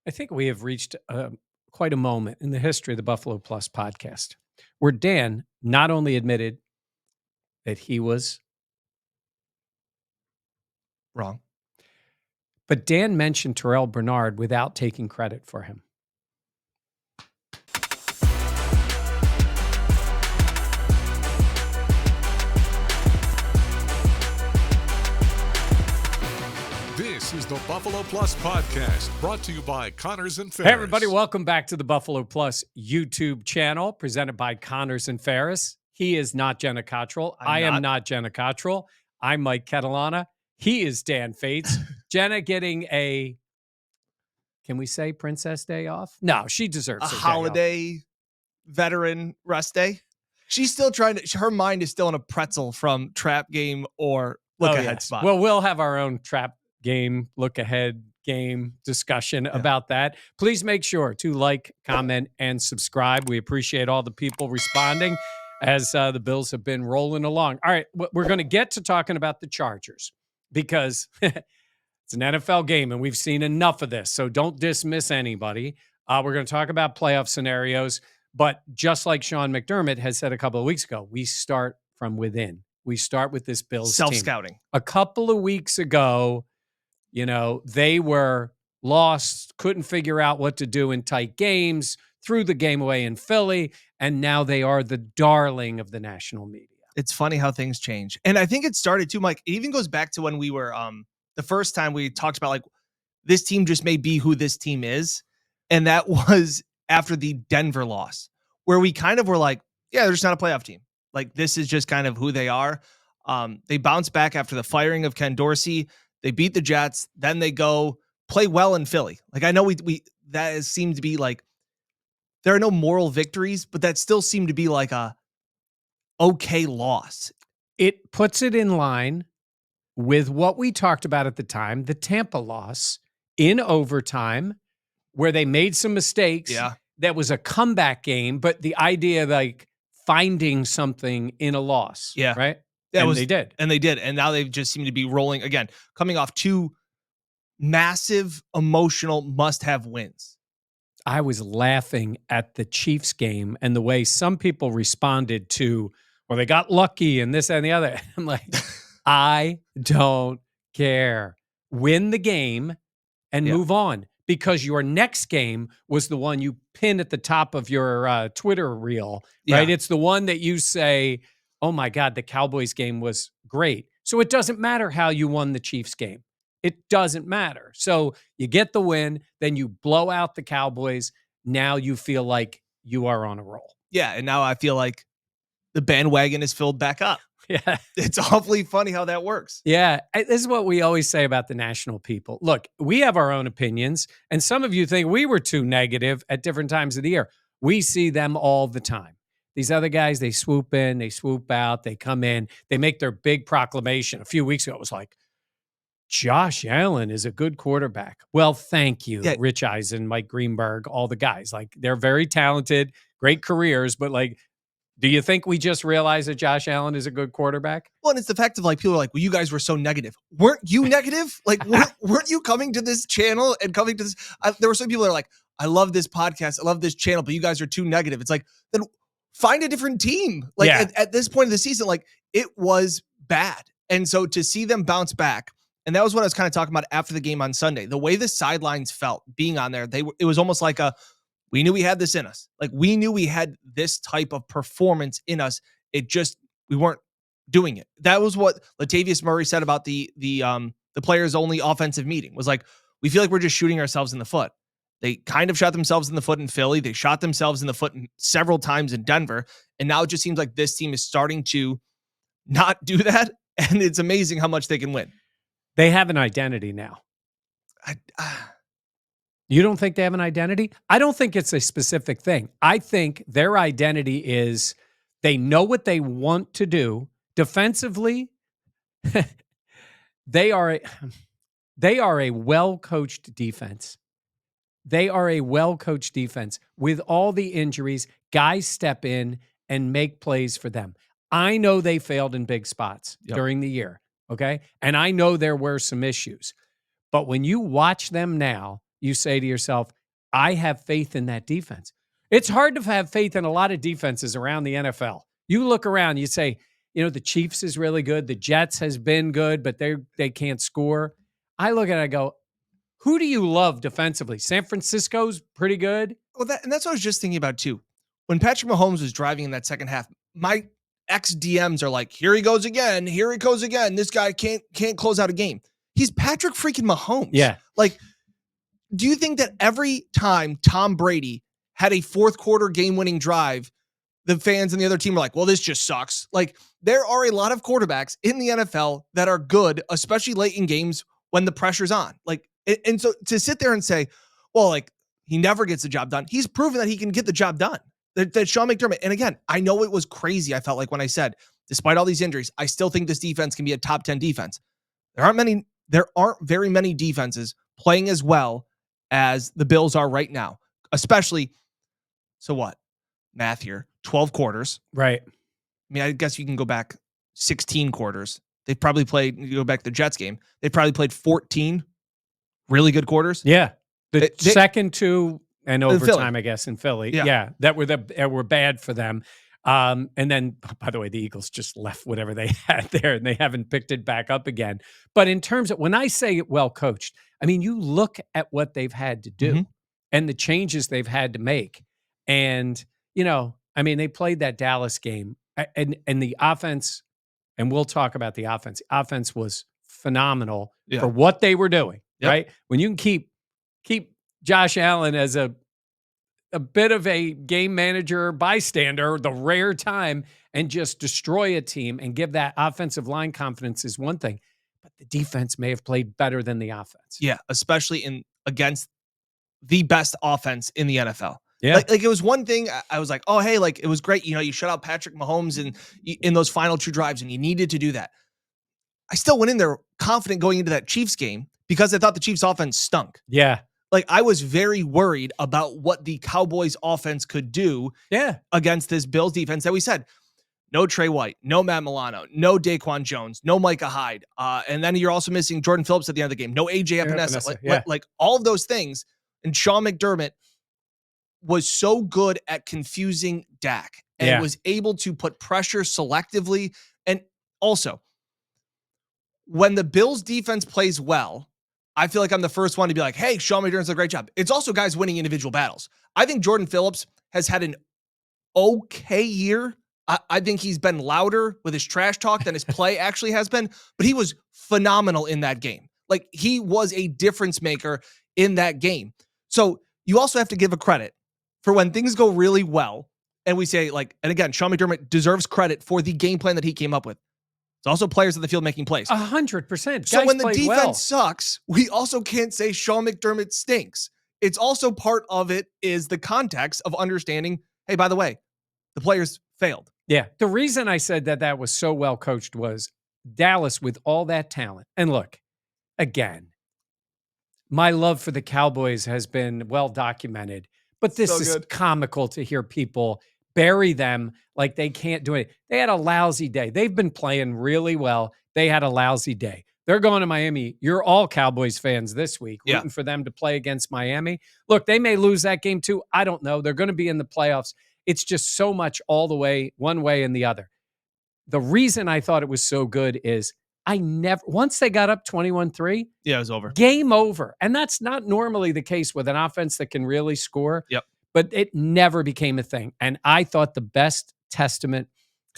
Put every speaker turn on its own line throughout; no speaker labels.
I think we have reached quite a moment in the history of the Buffalo Plus podcast where Dan not only admitted that he was,
Wrong.
but Dan mentioned Terrell Bernard without taking credit for him.
This is the Buffalo Plus podcast, brought to you by Connors and Ferris.
Hey, everybody. Welcome back to the Buffalo Plus YouTube channel, presented by Connors and Ferris. He is not Jenna Cottrell. I am not Jenna Cottrell. I'm Mike Catalana. He is Dan Fates. Jenna getting a, can we say Princess Day off? No, she deserves
a
her
holiday veteran rest day. She's still trying to, her mind is still in a pretzel from Trap Game or Look Ahead spot.
Well, we'll have our own Trap Game, Look Ahead game discussion about that. Please make sure to like, comment, and subscribe. We appreciate all the people responding as the Bills have been rolling along. All right, we're going to get to talking about the Chargers because it's an NFL game and we've seen enough of this. So don't dismiss anybody. We're going to talk about playoff scenarios. But just like Sean McDermott has said a couple of weeks ago, we start from within. We start with this Bills
self-scouting.
Team. A couple of weeks ago, you know, they were lost, couldn't figure out what to do in tight games, threw the game away in Philly, and now they are the darling of the national media.
It's funny how things change. And I think it started too, Mike. It even goes back to when we were the first time we talked about like this team just may be who this team is. And that was after the Denver loss, where we kind of were like, yeah, they're just not a playoff team. Like this is just kind of who they are. They bounced back after the firing of Ken Dorsey. They beat the Jets. Then they go play well in Philly. Like I know we that has seemed to be like there are no moral victories, but that still seemed to be like a okay loss.
It puts it in line with what we talked about at the time, the Tampa loss in overtime, where they made some mistakes.
Yeah.
That was a comeback game, but the idea of like finding something in a loss.
Yeah.
Right.
They did. And now they just seem to be rolling again, coming off two massive emotional must-have wins.
I was laughing at the Chiefs game and the way some people responded to, well, they got lucky and this and the other. I'm like, I don't care. Win the game and move on, because your next game was the one you pin at the top of your Twitter reel, right?
Yeah.
It's the one that you say, oh my God, the Cowboys game was great. So it doesn't matter how you won the Chiefs game. It doesn't matter. So you get the win, then you blow out the Cowboys. Now you feel like you are on a roll.
Yeah, and now I feel like the bandwagon is filled back up.
Yeah.
It's awfully funny how that works.
Yeah. This is what we always say about the national people. Look, we have our own opinions, and some of you think we were too negative at different times of the year. We see them all the time. These other guys, they swoop in, they swoop out, they come in, they make their big proclamation. A few weeks ago, it was like, Josh Allen is a good quarterback. Well, thank you, Rich Eisen, Mike Greenberg, all the guys. Like, they're very talented, great careers, but like, do you think we just realized that Josh Allen is a good quarterback?
Well, and it's the fact of like, people are like, well, you guys were so negative. Weren't you negative? Like, weren't you coming to this channel and coming to this? There were some people that are like, I love this podcast, I love this channel, but you guys are too negative. It's like, then find a different team. Like at this point of the season, like it was bad. And so to see them bounce back, and that was what I was kind of talking about after the game on Sunday, the way the sidelines felt being on there, it was almost like we knew we had this in us. Like we knew we had this type of performance in us. It just, we weren't doing it. That was what Latavius Murray said about the players only offensive meeting, was like, we feel like we're just shooting ourselves in the foot. They kind of shot themselves in the foot in Philly. They shot themselves in the foot several times in Denver. And now it just seems like this team is starting to not do that. And it's amazing how much they can win.
They have an identity now. You don't think they have an identity? I don't think it's a specific thing. I think their identity is they know what they want to do defensively. They are a well-coached defense. They are a well-coached defense. With all the injuries, guys step in and make plays for them. I know they failed in big spots during the year, okay? And I know there were some issues. But when you watch them now, you say to yourself, I have faith in that defense. It's hard to have faith in a lot of defenses around the NFL. You look around, you say, the Chiefs is really good. The Jets has been good, but they can't score. I look at it, I go, who do you love defensively? San Francisco's pretty good.
Well, and that's what I was just thinking about too. When Patrick Mahomes was driving in that second half, my ex DMs are like, "Here he goes again! Here he goes again! This guy can't close out a game." He's Patrick freaking Mahomes.
Yeah.
Like, do you think that every time Tom Brady had a fourth quarter game-winning drive, the fans and the other team are like, "Well, this just sucks." Like, there are a lot of quarterbacks in the NFL that are good, especially late in games when the pressure's on. Like, and so to sit there and say, "Well, like, he never gets the job done." He's proven that he can get the job done. That Sean McDermott, and again, I know it was crazy. I felt like when I said, despite all these injuries, I still think this defense can be a top 10 defense. There aren't very many defenses playing as well as the Bills are right now, especially. So what? Math here, 12 quarters.
Right.
I mean, I guess you can go back 16 quarters. They've probably played, you go back to the Jets game, they've probably played 14 really good quarters.
Yeah. The second two and overtime, I guess, in Philly.
Yeah.
Yeah. That were bad for them. And then, by the way, the Eagles just left whatever they had there and they haven't picked it back up again. But in terms of when I say well coached, I mean, you look at what they've had to do and the changes they've had to make. And, I mean, they played that Dallas game and the offense, and we'll talk about the offense. The offense was phenomenal for what they were doing, right? When you can keep Josh Allen as a bit of a game manager bystander, the rare time, and just destroy a team and give that offensive line confidence is one thing, but the defense may have played better than the offense.
Yeah, especially against the best offense in the NFL.
Yeah.
Like it was one thing I was like, oh, hey, like it was great. You shut out Patrick Mahomes in those final two drives and you needed to do that. I still went in there confident going into that Chiefs game because I thought the Chiefs offense stunk.
Yeah.
Like I was very worried about what the Cowboys offense could do against this Bills defense that we said, no Trey White, no Matt Milano, no Daquan Jones, no Micah Hyde. And then you're also missing Jordan Phillips at the end of the game. No AJ Epinesa. Like all of those things. And Sean McDermott was so good at confusing Dak and was able to put pressure selectively. And also, when the Bills defense plays well, I feel like I'm the first one to be like, hey, Sean McDermott's done a great job. It's also guys winning individual battles. I think Jordan Phillips has had an okay year. I think he's been louder with his trash talk than his play actually has been, but he was phenomenal in that game. Like he was a difference maker in that game. So you also have to give a credit for when things go really well. And we say like, and again, Sean McDermott deserves credit for the game plan that he came up with. It's also players in the field making plays.
100%.
So when the defense sucks, we also can't say Sean McDermott stinks. It's also part of it is the context of understanding, hey, by the way, the players failed.
Yeah. The reason I said that was so well coached was Dallas with all that talent. And look, again, my love for the Cowboys has been well documented, but this is comical to hear people bury them like they can't do it. They had a lousy day. They've been playing really well. They had a lousy day. They're going to Miami. You're all Cowboys fans this week, rooting for them to play against Miami. Look, they may lose that game too. I don't know. They're going to be in the playoffs. It's just so much all the way, one way and the other. The reason I thought it was so good is once they got up 21-3,
it was over.
Game over. And that's not normally the case with an offense that can really score.
Yep.
But it never became a thing. And I thought the best testament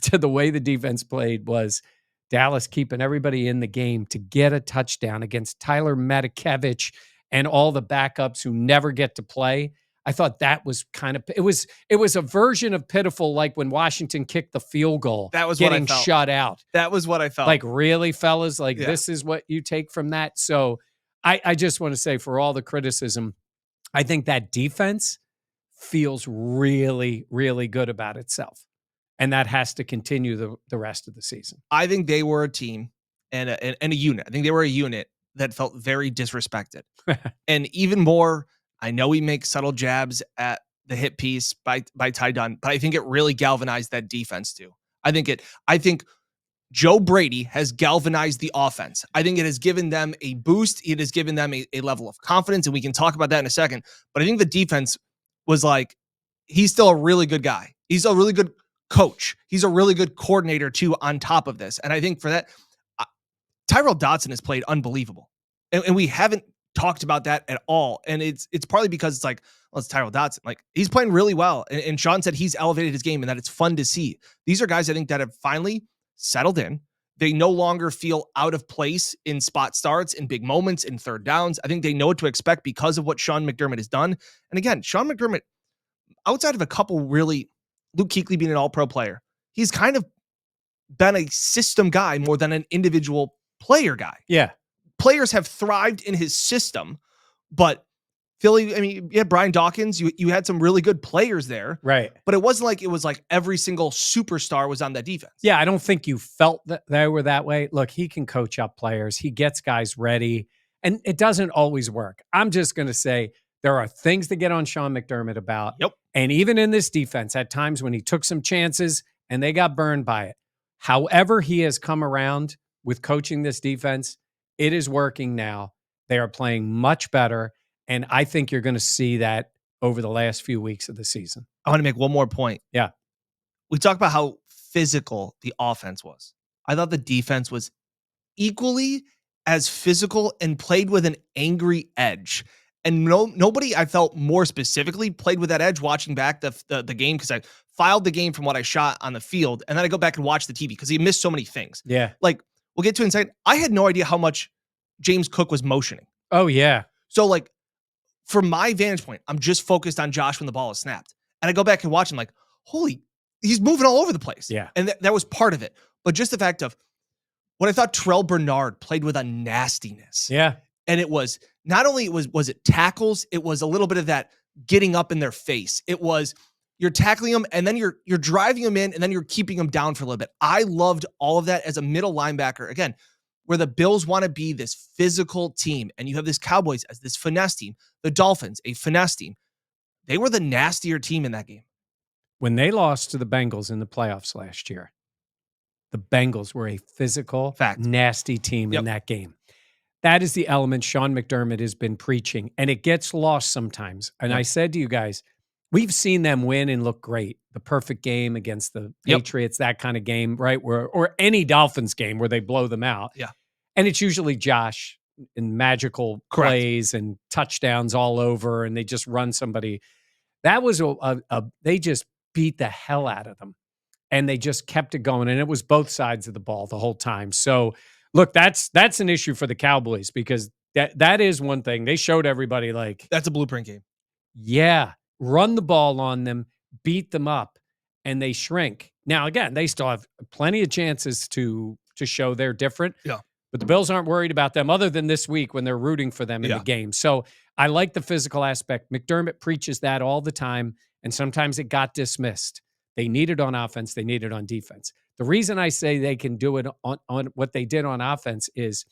to the way the defense played was Dallas keeping everybody in the game to get a touchdown against Tyler Matakevich and all the backups who never get to play. I thought that was kind of, it was a version of pitiful, like when Washington kicked the field goal.
That was
getting
what I felt.
shut out.
That was what I felt.
Like, really, fellas? Like, this is what you take from that? So I just want to say, for all the criticism, I think that defense feels really, really good about itself. And that has to continue the rest of the season.
I think they were a team and a unit. I think they were a unit that felt very disrespected. And even more, I know we make subtle jabs at the hit piece by Ty Dunn, but I think it really galvanized that defense too. I think Joe Brady has galvanized the offense. I think it has given them a boost. It has given them a level of confidence, and we can talk about that in a second. But I think the defense was like, he's still a really good guy. He's a really good coach. He's a really good coordinator, too, on top of this. And I think for that, uh, Tyrell Dodson has played unbelievable. And we haven't talked about that at all. And it's partly because it's like, well, it's Tyrell Dodson. Like, he's playing really well. And Sean said he's elevated his game and that it's fun to see. These are guys I think that have finally settled in. They no longer feel out of place in spot starts, in big moments, in third downs. I think they know what to expect because of what Sean McDermott has done. And again, Sean McDermott, outside of a couple really, Luke Kuechly being an all-pro player, he's kind of been a system guy more than an individual player guy.
Yeah.
Players have thrived in his system, but Philly, I mean, you had Brian Dawkins, you had some really good players there.
Right.
But it wasn't like it was like every single superstar was on that defense.
Yeah, I don't think you felt that they were that way. Look, he can coach up players. He gets guys ready, and it doesn't always work. I'm just going to say there are things to get on Sean McDermott about.
Yep.
And even in this defense, at times when he took some chances and they got burned by it. However, he has come around with coaching this defense, it is working now. They are playing much better. And I think you're going to see that over the last few weeks of the season.
I want to make one more point.
Yeah.
We talked about how physical the offense was. I thought the defense was equally as physical and played with an angry edge. And nobody, I felt more specifically, played with that edge watching back the game, because I filed the game from what I shot on the field, and then I go back and watch the TV because he missed so many things.
Yeah.
Like, we'll get to it in a second. I had no idea how much James Cook was motioning.
Oh, yeah.
So, like, from my vantage point, I'm just focused on Josh when the ball is snapped. And I go back and watch him like, holy, he's moving all over the place.
Yeah.
And that was part of it. But just the fact of what I thought Terrell Bernard played with a nastiness.
Yeah.
And it was not only was it tackles, it was a little bit of that getting up in their face. It was you're tackling them and then you're driving them in and then you're keeping them down for a little bit. I loved all of that as a middle linebacker. Again, where the Bills want to be this physical team and you have this Cowboys as this finesse team, the Dolphins, a finesse team. They were the nastier team in that game.
When they lost to the Bengals in the playoffs last year, the Bengals were a physical, nasty team in that game. That is the element Sean McDermott has been preaching, and it gets lost sometimes. And I said to you guys, we've seen them win and look great. The perfect game against the Patriots, that kind of game, right? Or any Dolphins game where they blow them out.
Yeah.
And it's usually Josh in magical plays and touchdowns all over, and they just run somebody. That was they just beat the hell out of them, and they just kept it going. And it was both sides of the ball the whole time. So, look, that's an issue for the Cowboys because that is one thing. They showed everybody like
that's a blueprint game.
Yeah, run the ball on them, beat them up, and they shrink. Now, again, they still have plenty of chances to show they're different.
Yeah.
But the Bills aren't worried about them other than this week when they're rooting for them in the game. So I like the physical aspect. McDermott preaches that all the time, and sometimes it got dismissed. They need it on offense. They need it on defense. The reason I say they can do it on what they did on offense is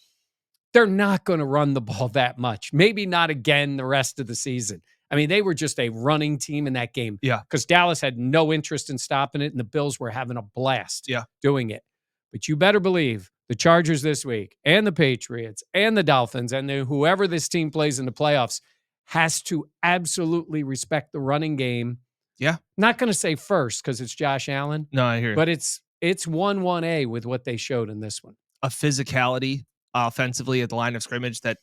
they're not going to run the ball that much. Maybe not again the rest of the season. I mean, they were just a running team in that game.
Yeah.
Because Dallas had no interest in stopping it, and the Bills were having a blast doing it. But you better believe the Chargers this week and the Patriots and the Dolphins and whoever this team plays in the playoffs has to absolutely respect the running game.
Yeah.
Not going to say first because it's Josh Allen.
No, I hear you.
But it's 1-1A with what they showed in this one.
A physicality offensively at the line of scrimmage that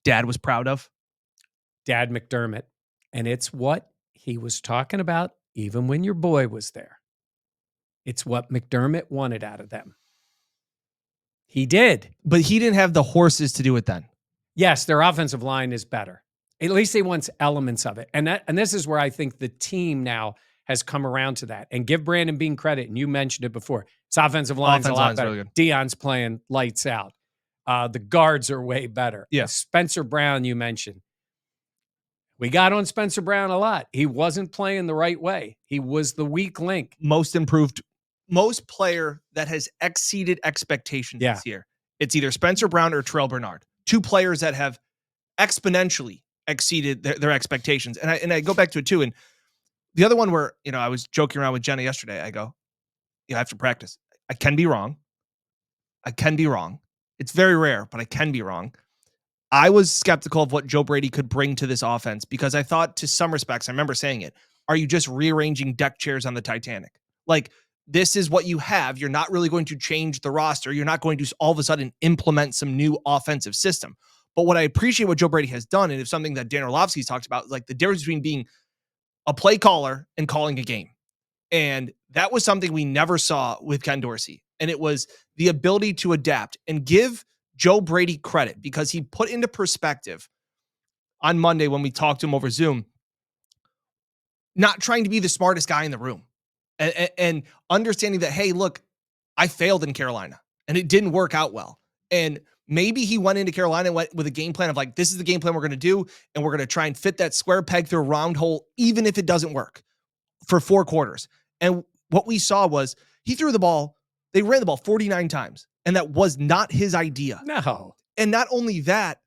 Dad was proud of.
Dad McDermott. And it's what he was talking about even when your boy was there. It's what McDermott wanted out of them. He did.
But he didn't have the horses to do it then.
Yes, their offensive line is better. At least he wants elements of it. And this is where I think the team now has come around to that. And give Brandon Beane credit, and you mentioned it before. His offensive line's a lot better. Really Deion's playing lights out. The guards are way better.
Yeah.
Spencer Brown, you mentioned. We got on Spencer Brown a lot. He wasn't playing the right way. He was the weak link.
Most improved, most player that has exceeded expectations this year. It's either Spencer Brown or Terrell Bernard. Two players that have exponentially exceeded their expectations. And I go back to it too. And the other one where, I was joking around with Jenna yesterday. I go, after practice, I can be wrong. I can be wrong. It's very rare, but I can be wrong. I was skeptical of what Joe Brady could bring to this offense because I thought, to some respects, I remember saying it, are you just rearranging deck chairs on the Titanic? Like, this is what you have. You're not really going to change the roster. You're not going to all of a sudden implement some new offensive system. But what I appreciate what Joe Brady has done, and it's something that Dan Orlovsky's talked about, like the difference between being a play caller and calling a game. And that was something we never saw with Ken Dorsey. And it was the ability to adapt and give Joe Brady credit because he put into perspective on Monday when we talked to him over Zoom, not trying to be the smartest guy in the room and understanding that, hey, look, I failed in Carolina and it didn't work out well. And maybe he went into Carolina and went with a game plan of like, this is the game plan we're going to do. And we're going to try and fit that square peg through a round hole, even if it doesn't work, for 4 quarters. And what we saw was he threw the ball. They ran the ball 49 times. And that was not his idea.
No.
And not only that,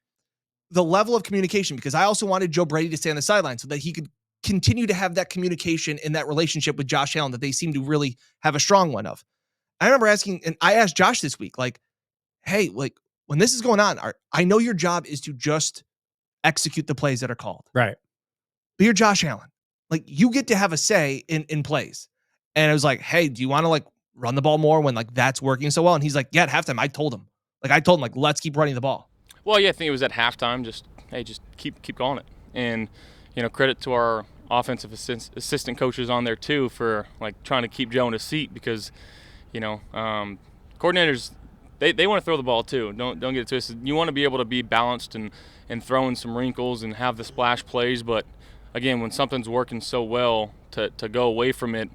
the level of communication, because I also wanted Joe Brady to stay on the sideline so that he could continue to have that communication and that relationship with Josh Allen that they seem to really have a strong one of. I remember asking, and I asked Josh this week, like, hey, like when this is going on, I know your job is to just execute the plays that are called.
Right.
But you're Josh Allen. Like, you get to have a say in plays. And I was like, hey, do you want to like run the ball more when like that's working so well? And he's like, yeah, at halftime, I told him, like, let's keep running the ball.
Well, yeah, I think it was at halftime. Just keep going it. And, credit to our offensive assistant coaches on there too for like trying to keep Joe in his seat because, coordinators, they want to throw the ball too. Don't get it twisted. You want to be able to be balanced and throw in some wrinkles and have the splash plays. But again, when something's working so well, to go away from it,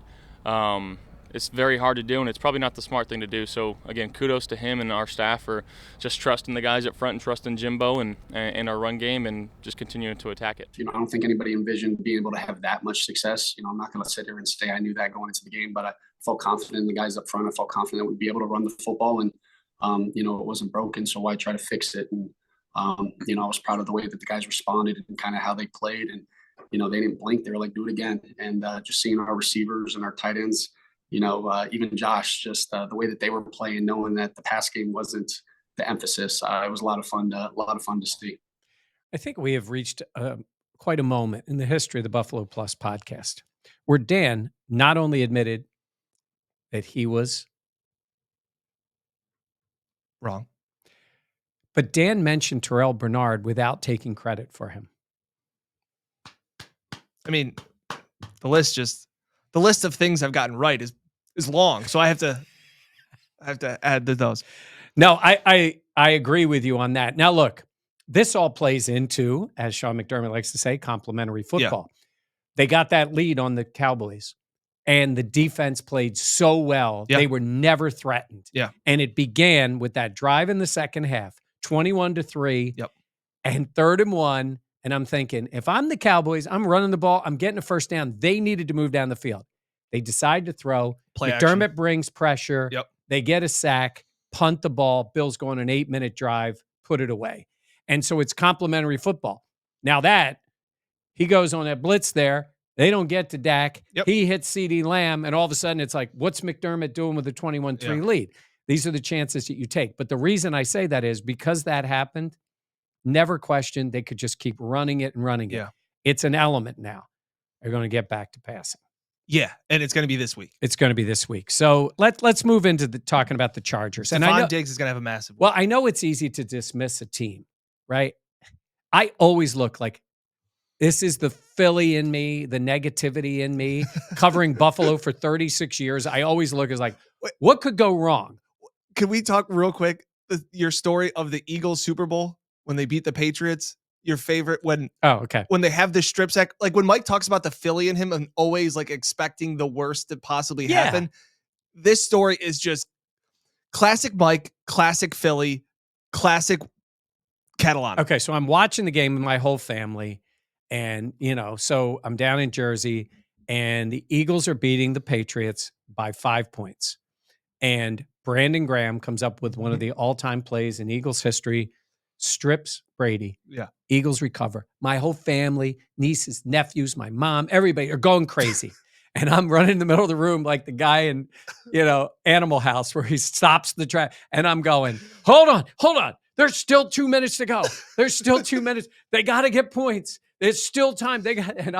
it's very hard to do, and it's probably not the smart thing to do. So, again, kudos to him and our staff for just trusting the guys up front and trusting Jimbo and our run game and just continuing to attack it.
I don't think anybody envisioned being able to have that much success. I'm not going to sit here and say I knew that going into the game, but I felt confident in the guys up front. I felt confident that we'd be able to run the football, and, it wasn't broken, so why try to fix it? And, I was proud of the way that the guys responded and kind of how they played. And, they didn't blink. They were like, do it again. And just seeing our receivers and our tight ends, even Josh, just the way that they were playing, knowing that the pass game wasn't the emphasis. It was a lot of fun to see.
I think we have reached quite a moment in the history of the Buffalo Plus podcast where Dan not only admitted that he was
wrong,
but Dan mentioned Terrell Bernard without taking credit for him.
I mean, the list of things I've gotten right is long, so I have to add to those.
No, I agree with you on that. Now, look, this all plays into, as Sean McDermott likes to say, complementary football. Yeah. They got that lead on the Cowboys, and the defense played so well. Yeah. They were never threatened.
Yeah.
And it began with that drive in the second half, 21-3,
yep.
and 3rd and 1. And I'm thinking, if I'm the Cowboys, I'm running the ball, I'm getting a first down. They needed to move down the field. They decide to throw.
Play
McDermott
action.
Brings pressure.
Yep.
They get a sack, punt the ball. Bill's going an 8-minute drive, put it away. And so it's complementary football. Now that he goes on that blitz there, they don't get to Dak.
Yep.
He hits CeeDee Lamb, and all of a sudden it's like, what's McDermott doing with a 21-3 lead? These are the chances that you take. But the reason I say that is because that happened, never questioned. They could just keep running it and running it.
Yeah.
It's an element now. They're going to get back to passing.
Yeah, and it's going to be this week.
It's going to be this week. So let's move into talking about the Chargers.
And I know Diggs is going to have a massive week.
Well, I know it's easy to dismiss a team, right? I always look like this is the Philly in me, the negativity in me, covering Buffalo for 36 years. I always look as like, what could go wrong?
Can we talk real quick? Your story of the Eagles Super Bowl when they beat the Patriots, your favorite when they have this strip sack, like when Mike talks about the Philly in him and always like expecting the worst to possibly happen. This story is just classic Mike, classic Philly, classic Catalano.
Okay, so I'm watching the game with my whole family, and so I'm down in Jersey, and the Eagles are beating the Patriots by 5 points, and Brandon Graham comes up with one of the all-time plays in Eagles history. Strips Brady.
Yeah.
Eagles recover. My whole family, nieces, nephews, my mom, everybody are going crazy. And I'm running in the middle of the room like the guy in, Animal House where he stops the track. And I'm going, hold on. There's still 2 minutes to go. There's still 2 minutes. They got to get points. There's still time. And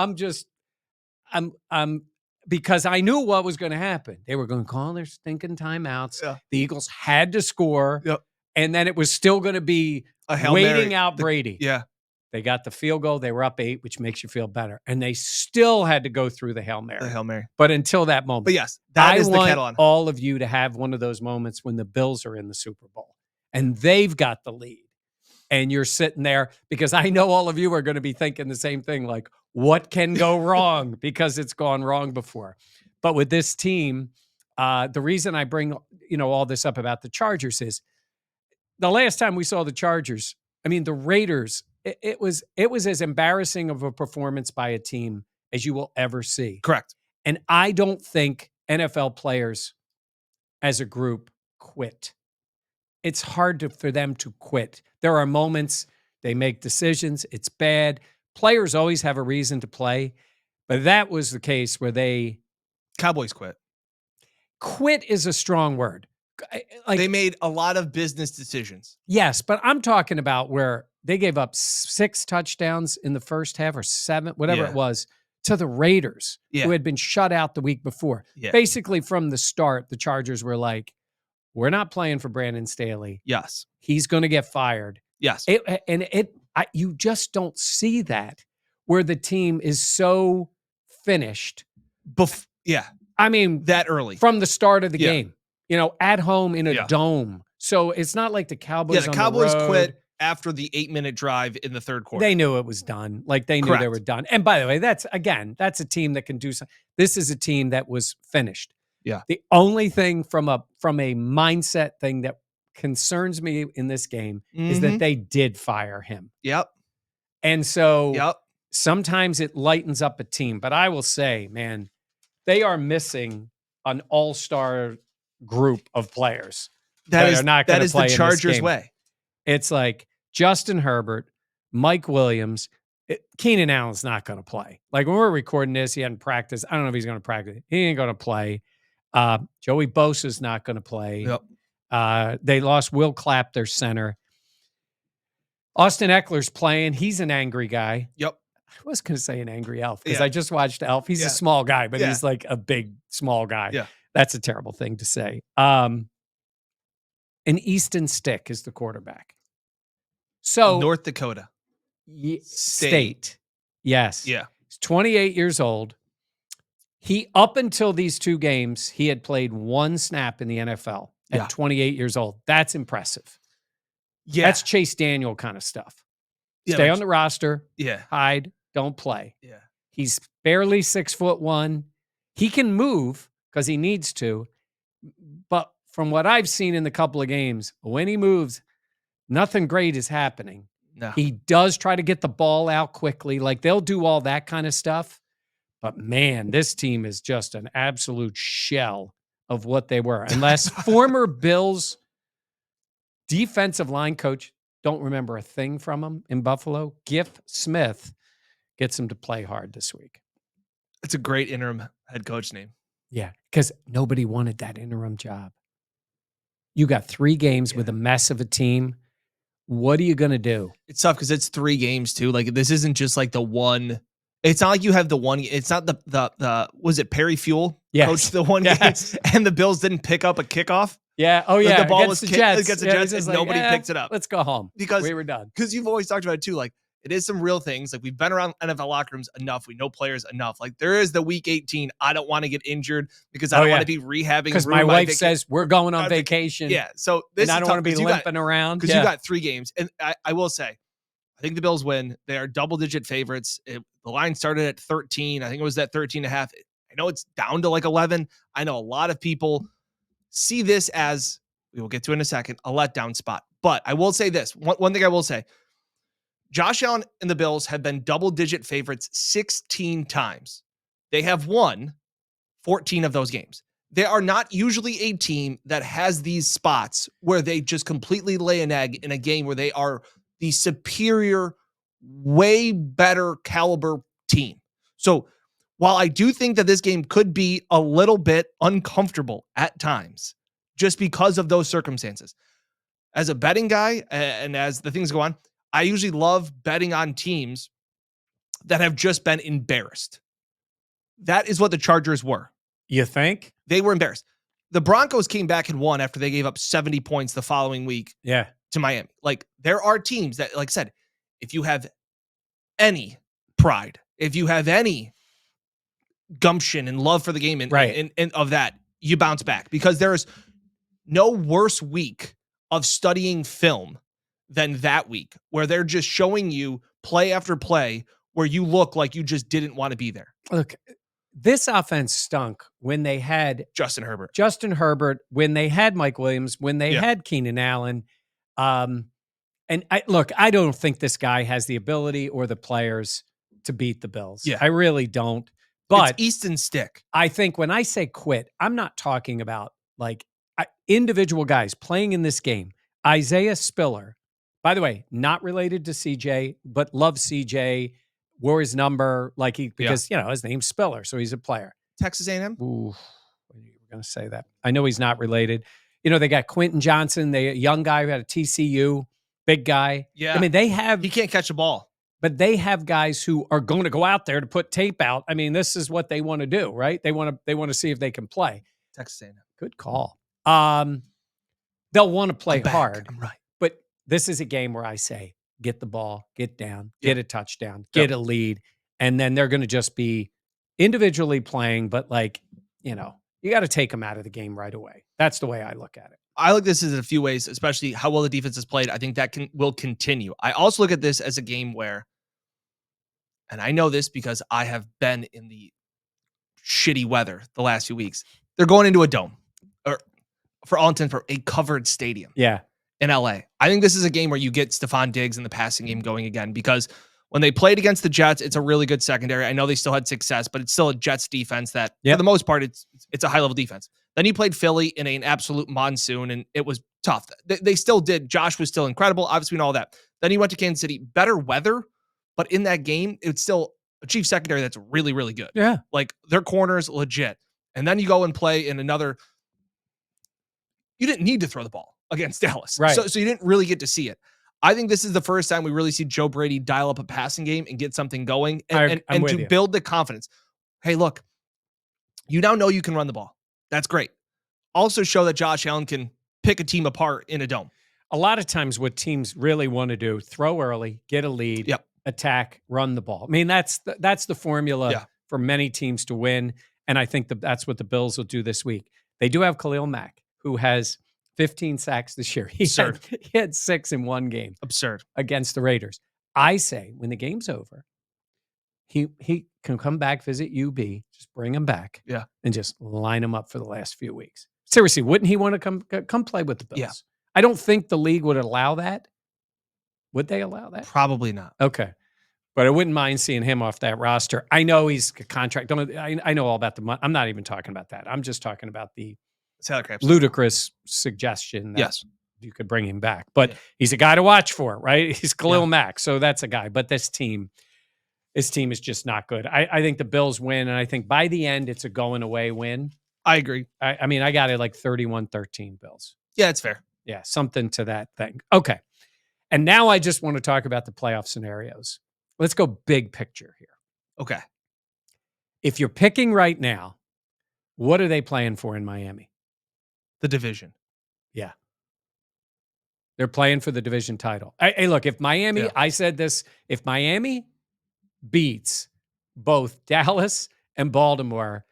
I'm because I knew what was going to happen. They were going to call their stinking timeouts.
Yeah.
The Eagles had to score.
Yep.
And then it was still going to be
A Hail
waiting
Mary.
out Brady.
Yeah.
They got the field goal. They were up 8, which makes you feel better. And they still had to go through the Hail Mary.
The Hail Mary.
But until that moment.
But yes, that is the kettle on.
I want all of you to have one of those moments when the Bills are in the Super Bowl and they've got the lead. And you're sitting there because I know all of you are going to be thinking the same thing, like, what can go wrong? Because it's gone wrong before. But with this team, the reason I bring all this up about the Chargers is the last time we saw the Chargers, the Raiders, it was as embarrassing of a performance by a team as you will ever see.
Correct.
And I don't think NFL players as a group quit. It's hard for them to quit. There are moments they make decisions. It's bad. Players always have a reason to play, but that was the case where
Cowboys quit.
Quit is a strong word.
They made a lot of business decisions.
Yes, but I'm talking about where they gave up 6 touchdowns in the first half or 7, whatever it was, to the Raiders, who had been shut out the week before.
Yeah.
Basically, from the start, the Chargers were like, we're not playing for Brandon Staley.
Yes.
He's going to get fired.
Yes.
You just don't see that where the team is so finished.
That early.
From the start of the game, at home in a dome. So it's not like the Cowboys.
Yeah, the Cowboys quit after the 8-minute drive in the third quarter.
They knew it was done. Like they knew they were done. And by the way, that's a team that can do something. This is a team that was finished.
Yeah.
The only thing from a mindset thing that concerns me in this game is that they did fire him.
Yep.
And so sometimes it lightens up a team. But I will say, man, they are missing an all-star group of players that are not going to play in this game. That is the Chargers way. It's like Justin Herbert, Mike Williams, Keenan Allen's not going to play. Like when we're recording this, he hadn't practiced. I don't know if he's going to practice. He ain't going to play. Joey Bosa's not going to play.
Yep.
They lost Will Clapp, their center. Austin Eckler's playing. He's an angry guy.
Yep.
I was going to say an angry Elf because I just watched Elf. He's a small guy, but he's like a big, small guy.
Yeah.
That's a terrible thing to say. And Easton Stick is the quarterback. So
North Dakota
State. Yes.
Yeah.
He's 28 years old. He, up until these 2 games, he had played 1 snap in the NFL at 28 years old. That's impressive.
Yeah.
That's Chase Daniel kind of stuff.
Yeah,
Stay on the roster.
Yeah.
Hide. Don't play.
Yeah.
He's barely 6'1". He can move because he needs to. But from what I've seen in the couple of games, when he moves, nothing great is happening.
No.
He does try to get the ball out quickly. Like they'll do all that kind of stuff. But man, this team is just an absolute shell of what they were. Unless former Bills defensive line coach, don't remember a thing from him in Buffalo, Giff Smith, gets him to play hard this week.
It's a great interim head coach name.
Yeah, because nobody wanted that interim job. You got 3 games with a mess of a team. What are you going to do?
It's tough because it's 3 games too. Like this isn't just like the one. It's not like you have the one. It's not the was it Perry Fuel coach the one game and the Bills didn't pick up a kickoff.
Yeah. Oh yeah.
Like the ball
against
was
the Jets.
Against the Jets and nobody picked it up.
Let's go home
because
we were done.
Because you've always talked about it too. Like it is some real things. Like we've been around NFL locker rooms enough. We know players enough. Like there is the week 18. I don't want to get injured because I don't want to be rehabbing.
Because my wife says we're going on vacation.
Yeah. So this
and I don't want to be limping around.
Because you got 3 games. And I will say, I think the Bills win. They are double-digit favorites. The line started at 13. I think it was at 13.5. I know it's down to like 11. I know a lot of people see this as, we will get to in a second, a letdown spot. But I will say this. One thing I will say, Josh Allen and the Bills have been double-digit favorites 16 times. They have won 14 of those games. They are not usually a team that has these spots where they just completely lay an egg in a game where they are the superior, way better caliber team. So while I do think that this game could be a little bit uncomfortable at times, just because of those circumstances. As a betting guy, and as the things go on, I usually love betting on teams that have just been embarrassed. That is what the Chargers were.
You think?
They were embarrassed. The Broncos came back and won after they gave up 70 points the following week
Yeah.
to Miami. Like, there are teams that, like I said, if you have any pride, if you have any gumption and love for the game and of that, you bounce back, because there's no worse week of studying film than that week where they're just showing you play after play where you look like you just didn't want to be there.
Look, this offense stunk when they had
Justin Herbert,
when they had Mike Williams, when they had Keenan Allen. And I don't think this guy has the ability or the players to beat the Bills.
Yeah.
I really don't. But
it's Easton Stick.
I think when I say quit, I'm not talking about like individual guys playing in this game. Isaiah Spiller, by the way, not related to CJ, but loves CJ, wore his number because his name's Spiller, so he's a player.
Texas A&M?
Ooh, you were going to say that. I know he's not related. They got Quentin Johnson, the young guy who had a TCU, big guy.
Yeah.
I mean,
he can't catch a ball.
But they have guys who are going to go out there to put tape out. I mean, this is what they want to do, right? They want to see if they can play.
Texas A&M.
Good call. They'll want to play hard.
I'm right.
But this is a game where I say, get the ball, get down, get a touchdown, get a lead, and then they're going to just be individually playing, but you got to take them out of the game right away. That's the way I look at it.
I look at this in a few ways, especially how well the defense has played. I think that will continue. I also look at this as a game where, and I know this because I have been in the shitty weather the last few weeks, they're going into a dome, or for all intents, for a covered stadium.
Yeah.
In LA. I think this is a game where you get Stephon Diggs in the passing game going again, because when they played against the Jets, it's a really good secondary. I know they still had success, but it's still a Jets defense that, for the most part, it's a high-level defense. Then you played Philly in an absolute monsoon, and it was tough. They still did. Josh was still incredible, obviously, and all that. Then you went to Kansas City. Better weather, but in that game, it's still a Chiefs secondary that's really, really good.
Yeah.
Like, their corners, legit. And then you go and play in another... You didn't need to throw the ball against Dallas.
Right.
So you didn't really get to see it. I think this is the first time we really see Joe Brady dial up a passing game and get something going and to build the confidence. Hey, look, you now know you can run the ball. That's great. Also show that Josh Allen can pick a team apart in a dome.
A lot of times what teams really want to do, throw early, get a lead, attack, run the ball. I mean, that's the formula for many teams to win. And I think that's what the Bills will do this week. They do have Khalil Mack, who has 15 sacks this year. He had 6 in one game.
Absurd.
Against the Raiders. I say when the game's over, he can come back, visit UB, just bring him back, and just line him up for the last few weeks. Seriously, wouldn't he want to come play with the Bills?
Yeah.
I don't think the league would allow that. Would they allow that?
Probably not.
Okay. But I wouldn't mind seeing him off that roster. I know he's a contract. I know all about the money. I'm not even talking about that. I'm just talking about the ludicrous suggestion that you could bring him back. But he's a guy to watch for, right? He's Khalil Mack, so that's a guy. But this team is just not good. I think the Bills win, and I think by the end, it's a going-away win.
I agree.
I mean, I got it like 31-13 Bills.
Yeah, it's fair.
Yeah, something to that thing. Okay. And now I just want to talk about the playoff scenarios. Let's go big picture here.
Okay.
If you're picking right now, what are they playing for in Miami?
The division.
Yeah. They're playing for the division title. Hey, look, if Miami, I said this, if Miami beats both Dallas and Baltimore,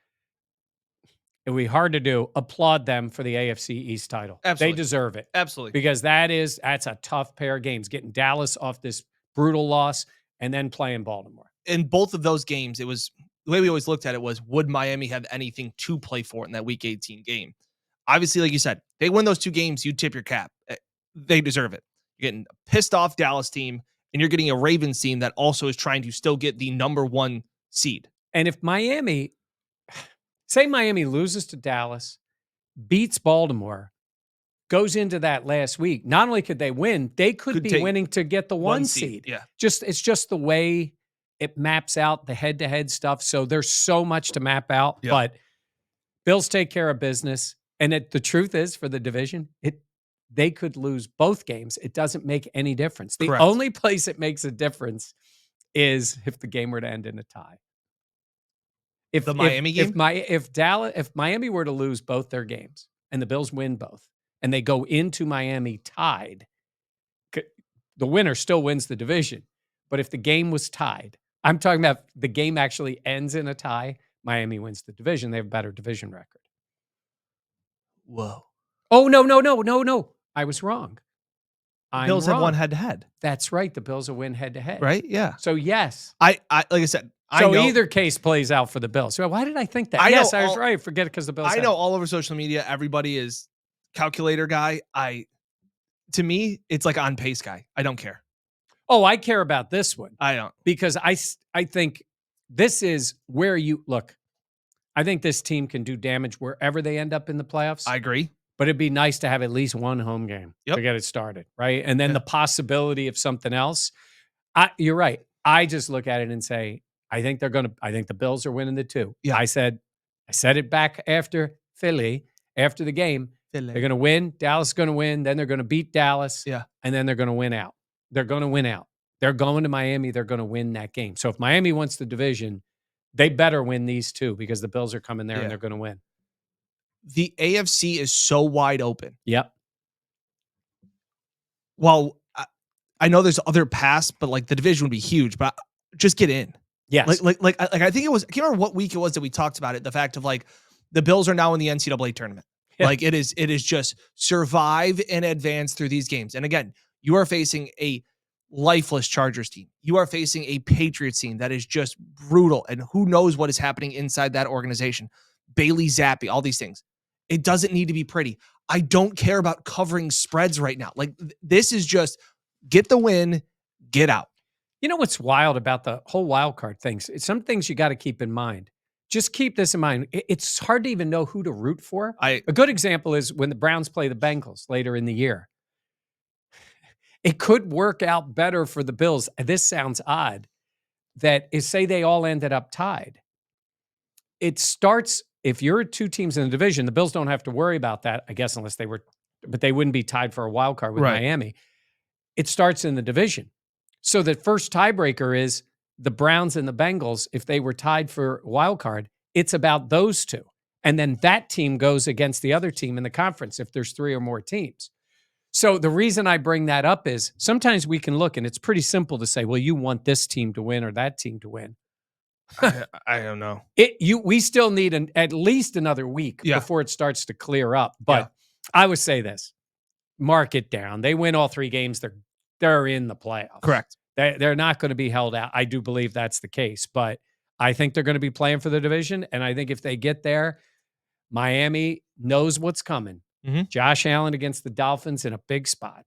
it would be hard to do. Applaud them for the AFC East title.
Absolutely.
They deserve it.
Absolutely.
Because that's a tough pair of games, getting Dallas off this brutal loss and then playing Baltimore.
In both of those games, it was the way we always looked at it was, would Miami have anything to play for in that Week 18 game? Obviously, like you said, they win those 2 games, you tip your cap. They deserve it. You're getting a pissed off Dallas team, and you're getting a Ravens team that also is trying to still get the number 1 seed.
And if Miami loses to Dallas, beats Baltimore, goes into that last week, not only could they win, they could be winning to get the 1 seed.
Yeah.
It's just the way It maps out the head-to-head stuff. So there's so much to map out.
Yeah.
But Bills take care of business. And the truth is, for the division, they could lose both games. It doesn't make any difference. The
Correct.
only place it makes a difference is if the game were to end in a tie. If
The Miami game?
If Miami were to lose both their games and the Bills win both, and they go into Miami tied, the winner still wins the division. But if the game was tied, I'm talking about the game actually ends in a tie, Miami wins the division. They have a better division record.
Whoa.
Oh, no. I was wrong. I'm
Bills have
wrong.
won head-to-head.
That's right. The Bills will win head-to-head.
Right? Yeah.
So, yes.
I like I said,
So
I know,
either case plays out for the Bills. So why did I think that?
I
Yes,
know
I was
all-
right. Forget it because the Bills.
I
have
know
it.
all over social media, everybody is calculator guy. To me, it's like on pace guy. I don't care.
Oh, I care about this one
I don't.
because I think this is where you look. I think this team can do damage wherever they end up in the playoffs.
I agree.
But it'd be nice to have at least one home game
Yep.
to get it started, right? And then
Yeah.
the possibility of something else. You're right. I just look at it and say, I think the Bills are winning the 2.
Yeah.
I said it back after Philly, after the game. They're going to win. Dallas is going to win. Then they're going to beat Dallas.
Yeah.
And then they're going to win out. They're going to win out. They're going to Miami. They're going to win that game. So if Miami wins the division, they better win these 2 because the Bills are coming there
Yeah.
and they're going to win.
The AFC is so wide open.
Yep.
Well, I know there's other paths, but like the division would be huge. But just get in.
Yes.
Like I think it was. I can't remember what week it was that we talked about it. The fact of like the Bills are now in the NCAA tournament.
Yeah.
Like it is just survive and advance through these games. And again, you are facing a lifeless Chargers team. You are facing a Patriots team that is just brutal. And who knows what is happening inside that organization. Bailey Zappi, all these things. It doesn't need to be pretty. I don't care about covering spreads right now. Like this is just get the win, get out.
You know what's wild about the whole wild card things? Some things you got to keep in mind. Just keep this in mind. It's hard to even know who to root for. A good example is when the Browns play the Bengals later in the year. It could work out better for the Bills. This sounds odd. That is, say they all ended up tied. It starts, if you're 2 teams in the division, the Bills don't have to worry about that, I guess, unless they were, but they wouldn't be tied for a wild card with Miami. It starts in the division. So the first tiebreaker is the Browns and the Bengals. If they were tied for wild card, it's about those 2. And then that team goes against the other team in the conference if there's 3 or more teams. So the reason I bring that up is sometimes we can look and it's pretty simple to say, well, you want this team to win or that team to win.
I don't know.
We still need at least another week before it starts to clear up. But I would say this, mark it down. They win all 3 games. They're in the playoffs.
Correct.
They're not going to be held out. I do believe that's the case, but I think they're going to be playing for the division. And I think if they get there, Miami knows what's coming.
Mhm.
Josh Allen against the Dolphins in a big spot,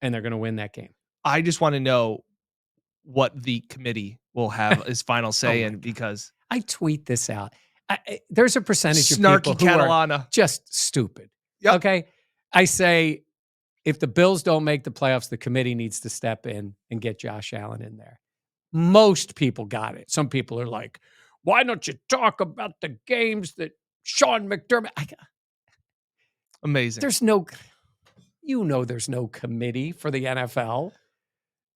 and they're going to win that game.
I just want to know what the committee will have as final say in because
I tweet this out. There's a percentage of
snarky
people who are
Catalana.
just stupid.
Yep.
Okay. I say if the Bills don't make the playoffs, the committee needs to step in and get Josh Allen in there. Most people got it. Some people are like, why don't you talk about the games that Sean McDermott?
Amazing.
There's no committee for the NFL.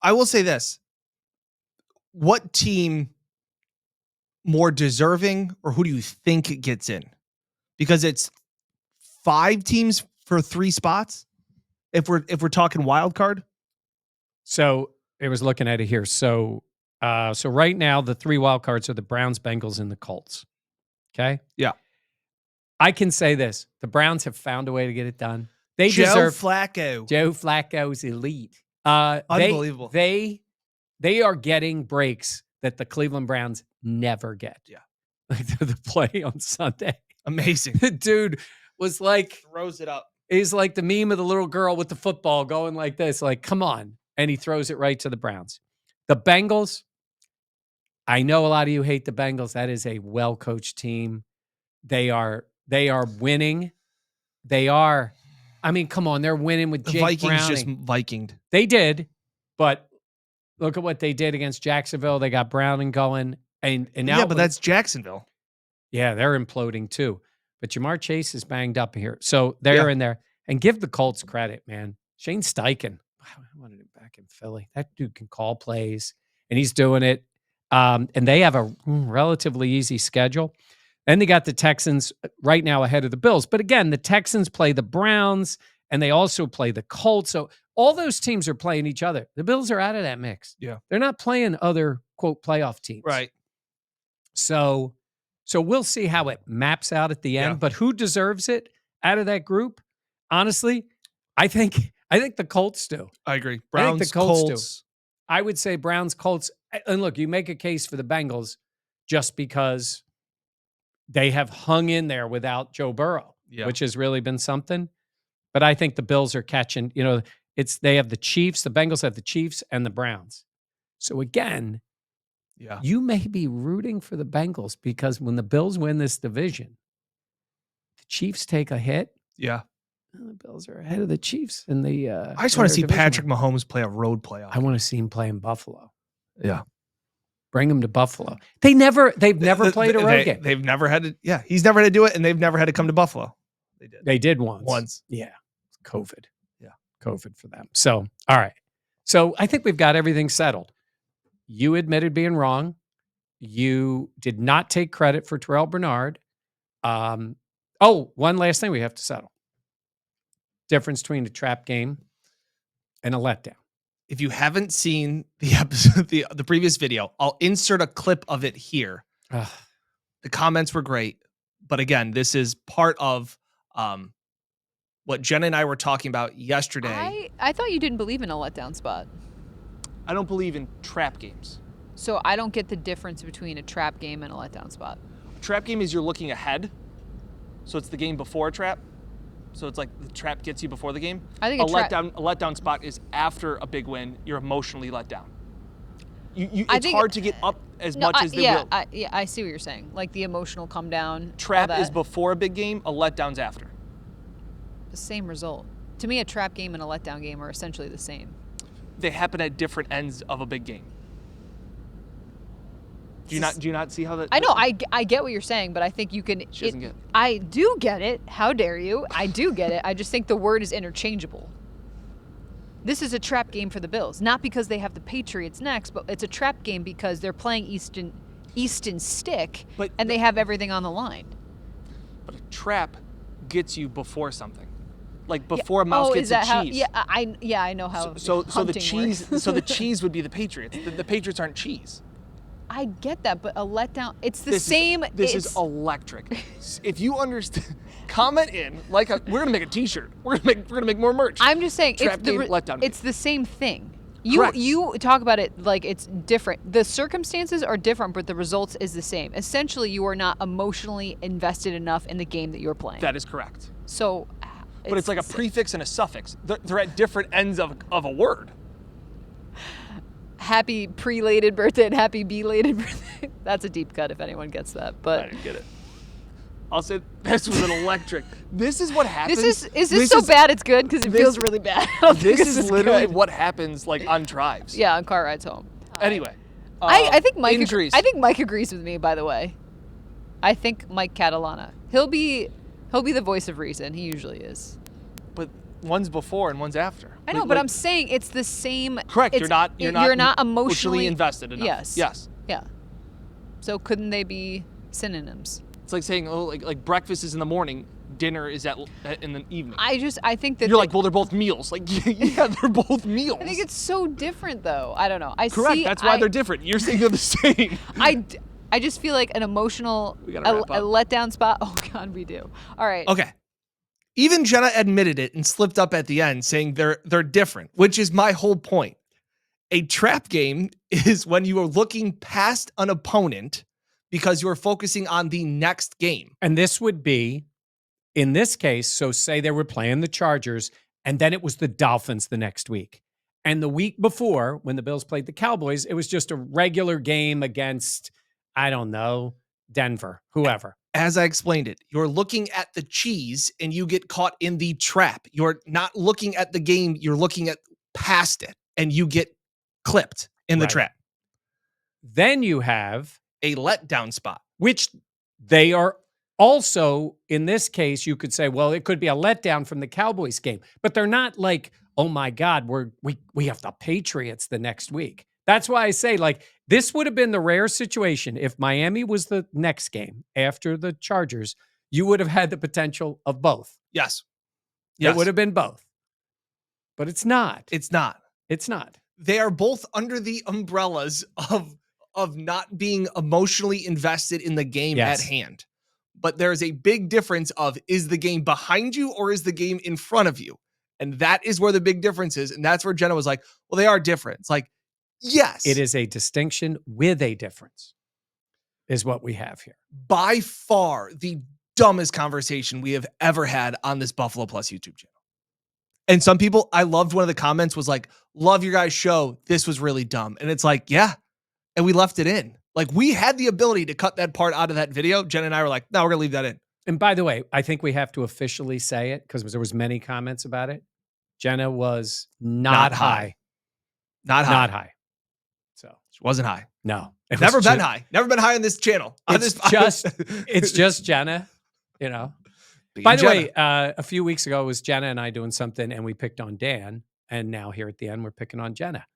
I will say this. What team more deserving or who do you think gets in? Because it's 5 teams for 3 spots. If we're talking wild card.
So I was looking at it here. So right now the 3 wild cards are the Browns, Bengals, and the Colts. Okay.
Yeah.
I can say this. The Browns have found a way to get it done. They
Joe
deserve
Flacco.
Joe Flacco's elite.
Unbelievable.
They are getting breaks that the Cleveland Browns never get.
Yeah.
Like the play on Sunday.
Amazing.
The dude was like,
Throws it up.
he's like the meme of the little girl with the football going like this, like, come on. And he throws it right to the Browns. The Bengals, I know a lot of you hate the Bengals. That is a well-coached team. They are winning. I mean, come on, they're winning with
The
Jake
Vikings
Browning.
just Vikinged.
They did, but Look at what they did against Jacksonville. They got Browning going, and now,
Yeah, but that's Jacksonville.
yeah, they're imploding too. But Jamar Chase is banged up here, so they're
Yeah.
in there. And give the Colts credit, man. Shane Steichen, wow, I wanted him back in Philly. That dude can call plays, and he's doing it. And they have a relatively easy schedule. Then they got the Texans right now ahead of the Bills. But again, the Texans play the Browns, and they also play the Colts. So all those teams are playing each other. The Bills are out of that mix.
Yeah.
They're not playing other, quote, playoff teams.
Right.
So we'll see how it maps out at the end.
Yeah.
But who deserves it out of that group? Honestly, I think the Colts do.
I agree.
I think
Browns,
the Colts do.
Colts.
I would say Browns, Colts. And look, you make a case for the Bengals just because they have hung in there without Joe Burrow, which has really been something. But I think the Bills are catching, they have the Chiefs, the Bengals have the Chiefs and the Browns. So again, you may be rooting for the Bengals because when the Bills win this division, the Chiefs take a hit.
Yeah.
The Bills are ahead of the Chiefs in the
I just want to see Patrick Mahomes play a road playoff.
I want to see him play in Buffalo.
Yeah.
Bring him to Buffalo. They've never played a road game.
They've never had to. Yeah, he's never had to do it, and they've never had to come to Buffalo.
They did once.
Once.
Yeah. COVID.
Yeah.
COVID for them. So, all right. So I think we've got everything settled. You admitted being wrong. You did not take credit for Terrell Bernard. One last thing we have to settle. Difference between a trap game and a letdown.
If you haven't seen the episode, the previous video, I'll insert a clip of it here. The comments were great, but again, this is part of what Jenna and I were talking about yesterday.
I thought you didn't believe in a letdown spot.
I don't believe in trap games.
So I don't get the difference between a trap game and a letdown spot.
A trap game is you're looking ahead, so it's the game before a trap. So it's like the trap gets you before the game.
I think
a letdown spot is after a big win. You're emotionally let down. It's hard to get up as much as they will.
I see what you're saying. Like the emotional come down.
Trap is before a big game. A letdown's after.
The same result. To me, a trap game and a letdown game are essentially the same.
They happen at different ends of a big game. Do you not see how that?
I know. I get what you're saying, but I think you can.
She doesn't get it.
I do get it. How dare you? I do get it. I just think the word is interchangeable. This is a trap game for the Bills, not because they have the Patriots next, but it's a trap game because they're playing Easton Stick, and they have everything on the line.
But a trap gets you before something, like before a mouse gets a cheese.
I know how.
So the cheese.
Works.
So the cheese would be the Patriots. The Patriots aren't cheese.
I get that, but a letdown, it's the same.
This is electric. If you understand, comment in. We're gonna make a T-shirt. We're gonna make more merch.
I'm just saying,
letdown.
It's the same thing.
Correct.
You talk about it like it's different. The circumstances are different, but the results is the same. Essentially, you are not emotionally invested enough in the game that you're playing.
That is correct.
So,
but it's like a prefix and a suffix. They're at different ends of a word.
Happy prelated birthday and happy belated birthday. That's a deep cut if anyone gets that. But
I didn't get it. I'll say this was an electric. This is what happens.
Is this so bad it's good? Because it feels really bad.
This is literally what happens on drives.
Yeah, on car rides home.
Anyway.
I think Mike
injuries.
I think Mike agrees with me, by the way. I think Mike Catalana. He'll be the voice of reason. He usually is.
But one's before and one's after.
I know, but I'm saying it's the same.
Correct. You're not
emotionally
invested enough. Yes.
Yeah. So couldn't they be synonyms?
It's like saying, like breakfast is in the morning, dinner is in the evening.
I think that
you're like, well, they're both meals. Like, yeah, they're both meals.
I think it's so different, though. I don't know.
Correct. That's why they're different. You're saying they're the same.
I just feel like an emotional a letdown spot. Oh God, we do. All right.
Okay. Even Jenna admitted it and slipped up at the end, saying they're different, which is my whole point. A trap game is when you are looking past an opponent because you're focusing on the next game.
And this would be, in this case, so say they were playing the Chargers, and then it was the Dolphins the next week. And the week before, when the Bills played the Cowboys, it was just a regular game against, I don't know, Denver, whoever.
As I explained it, you're looking at the cheese and you get caught in the trap. You're not looking at the game, you're looking at past it and you get clipped. in the
Right.
trap.
Then you have,
A letdown spot.
which they are also, in this case, you could say, well, it could be a letdown from the Cowboys game, but they're not like, oh my God, we have the Patriots the next week. That's why I say, like, this would have been the rare situation. If Miami was the next game after the Chargers, you would have had the potential of both.
Yes.
It would have been both. But it's not.
It's not.
It's not.
They are both under the umbrellas of not being emotionally invested in the game
Yes.
at hand. But there's a big difference of, is the game behind you or is the game in front of you? And that is where the big difference is. And that's where Jenna was like, well, they are different. It's like, yes.
It is a distinction with a difference, is what we have here.
By far the dumbest conversation we have ever had on this Buffalo Plus YouTube channel. And some people, I loved one of the comments was like, love your guys' show. This was really dumb. And it's like, yeah. And we left it in. Like, we had the ability to cut that part out of that video. Jen and I were like, no, we're going to leave that in.
And by the way, I think we have to officially say it because there was many comments about it. Jenna was not high.
Not high.
Not high. So
She wasn't high.
no. It
Never
was
been
ju-
high. Never been high on this channel.
It's just Jenna, you know. By the way, a few weeks ago, it was Jenna and I doing something, and we picked on Dan. And now here at the end, we're picking on Jenna.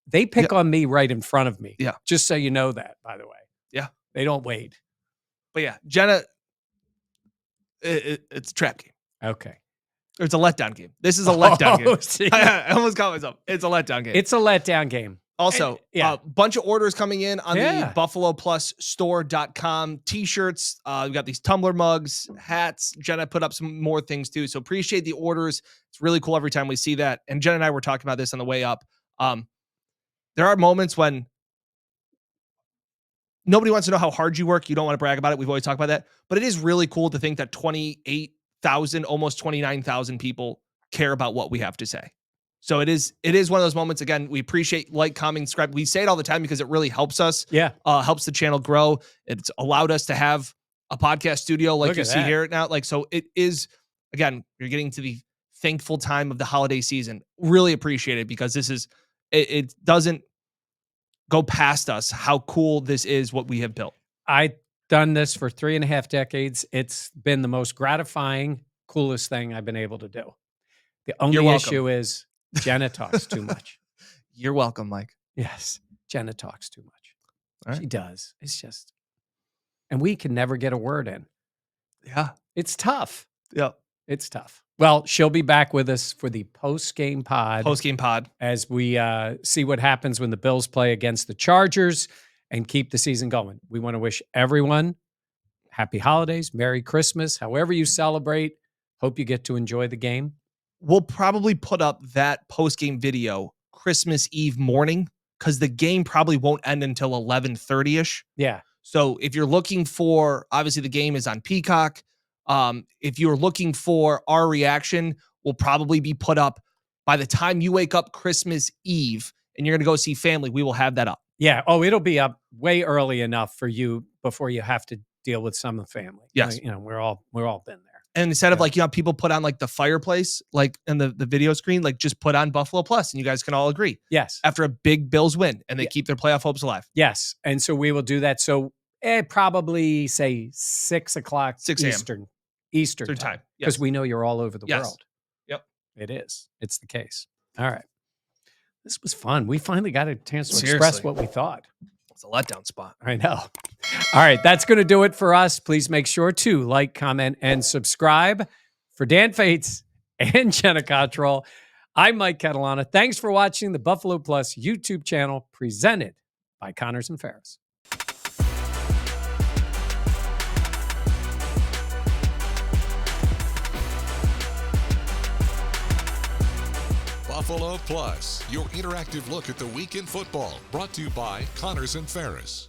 They pick on me right in front of me.
Yeah.
Just so you know that, by the way.
Yeah.
They don't wait.
But yeah, Jenna, it's a trap game.
Okay.
Or it's a letdown game. This is a letdown game.
See?
I almost caught myself. It's a letdown game.
It's a letdown game.
Also,
yeah.
Bunch of orders coming in on
Yeah.
the BuffaloPlusStore.com t-shirts. We got these tumbler mugs, hats. Jenna put up some more things too. So appreciate the orders. It's really cool every time we see that. And Jen and I were talking about this on the way up. There are moments when nobody wants to know how hard you work. You don't want to brag about it. We've always talked about that. But it is really cool to think that 28,000, almost 29,000 people care about what we have to say. So it is one of those moments. Again, we appreciate like, comment, subscribe. We say it all the time because it really helps us.
Yeah.
Helps the channel grow. It's allowed us to have a podcast studio like
Look
you
at
see
that.
here now. Like, so it is, again, you're getting to the thankful time of the holiday season. Really appreciate it because this is, it doesn't go past us how cool this is, what we have built.
I've done this for 3.5 decades. It's been the most gratifying, coolest thing I've been able to do. The only
You're welcome.
issue is Jenna talks too much.
You're welcome, Mike.
Yes. Jenna talks too much.
All right.
She does. It's just, and we can never get a word in.
Yeah.
It's tough.
Yep.
It's tough. Well, she'll be back with us for the post-game pod.
Post-game pod.
As we see what happens when the Bills play against the Chargers and keep the season going. We want to wish everyone happy holidays, Merry Christmas, however you celebrate. Hope you get to enjoy the game.
We'll probably put up that post-game video Christmas Eve morning because the game probably won't end until 11:30ish.
Yeah.
So if you're looking for, obviously the game is on Peacock. If you're looking for our reaction, will probably be put up by the time you wake up Christmas Eve and you're going to go see family. We will have that up.
Yeah. Oh, it'll be up way early enough for you before you have to deal with some of the family.
Yes.
You know, we're all been there.
And instead of like, you know, people put on like the fireplace, like in the video screen, like just put on Buffalo Plus and you guys can all agree.
Yes.
After a big Bills win and they keep their playoff hopes alive.
Yes. And so we will do that. So probably say 6 o'clock
6 a.m.
Eastern time. Because we know you're all over the
Yes.
world.
Yep.
It is. It's the case. All right. This was fun. We finally got a chance to
Seriously.
express what we thought.
It's a letdown spot.
I know. All right. That's going to do it for us. Please make sure to like, comment, and subscribe. For Dan Fates and Jenna Cottrell, I'm Mike Catalana. Thanks for watching the Buffalo Plus YouTube channel presented by Connors and Ferris.
Buffalo Plus, your interactive look at the week in football, brought to you by Connors and Ferris.